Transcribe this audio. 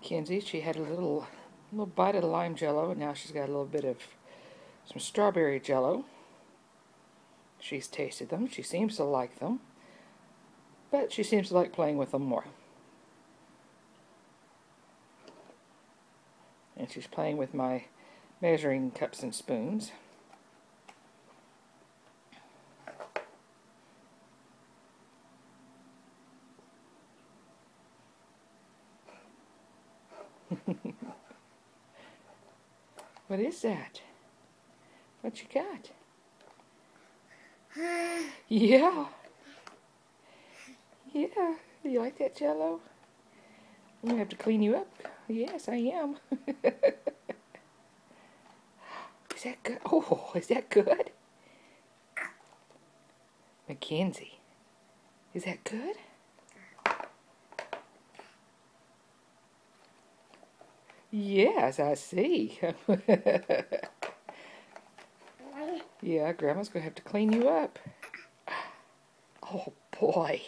Mackenzie, she had a little bite of the lime jello, and now she's got a little bit of some strawberry jello. She's tasted them. She seems to like them, but she seems to like playing with them more. And she's playing with my measuring cups and spoons. What is that? What you got? Yeah. Yeah. You like that jello? I'm gonna have to clean you up. Yes, I am. Is that good? Oh, is that good? Mackenzie, is that good? Yes, I see. Yeah, Grandma's gonna have to clean you up. Oh boy.